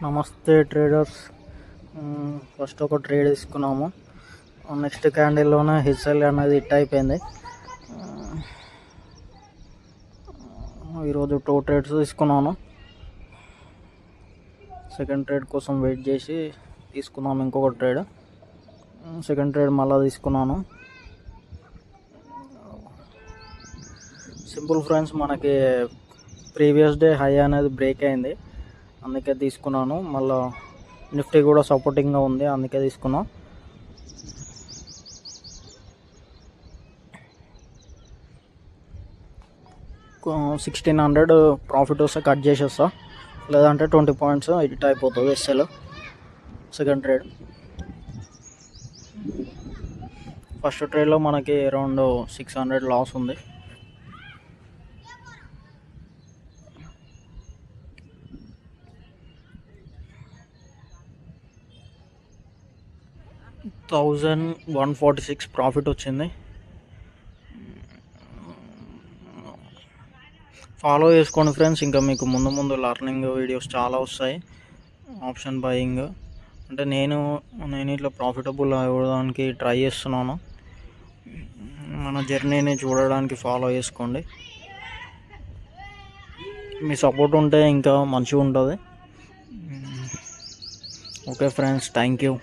నమస్తే traders. First ఒక trade తీసుకున్నాము. నెక్స్ట్ క్యాండిల్లోనే హెచ్ఎల్ అనేది హిట్ అయిపోయింది. ఈరోజు 2 ట్రేడ్స్ తీసుకున్నాను. సెకండ్ ట్రేడ్ కోసం వెయిట్ చేసి తీసుకున్నాము ఇంకొక ట్రేడ్. సెకండ్ ట్రేడ్ మళ్ళీ తీసుకున్నాను. సింపుల్ ఫ్రెండ్స్, మనకి ప్రీవియస్ డే హై అనేది బ్రేక్ అయింది, అందుకే తీసుకున్నాను. మళ్ళీ నిఫ్టీ కూడా సపోర్టింగ్గా ఉంది, అందుకే తీసుకున్నాను. $1600 ప్రాఫిట్ వస్తే కట్ చేసేస్తా, లేదంటే 20 పాయింట్స్ హిట్ అయిపోతుంది ఎస్ఎల్. Second trade. ఫస్ట్ ట్రేడ్లో మనకి అరౌండ్ 600 లాస్ ఉంది. $1146 ప్రాఫిట్ వచ్చింది. ఫాలో చేసుకోండి ఫ్రెండ్స్, ఇంకా మీకు ముందు లర్నింగ్ వీడియోస్ చాలా వస్తాయి. ఆప్షన్ బయింగ్ అంటే నేను ఇట్లా ప్రాఫిటబుల్ అవ్వడానికి ట్రై చేస్తున్నాను. మన జర్నీని చూడడానికి ఫాలో చేసుకోండి. మీ సపోర్ట్ ఉంటే ఇంకా మంచిగా ఉంటుంది. Okay friends, thank you.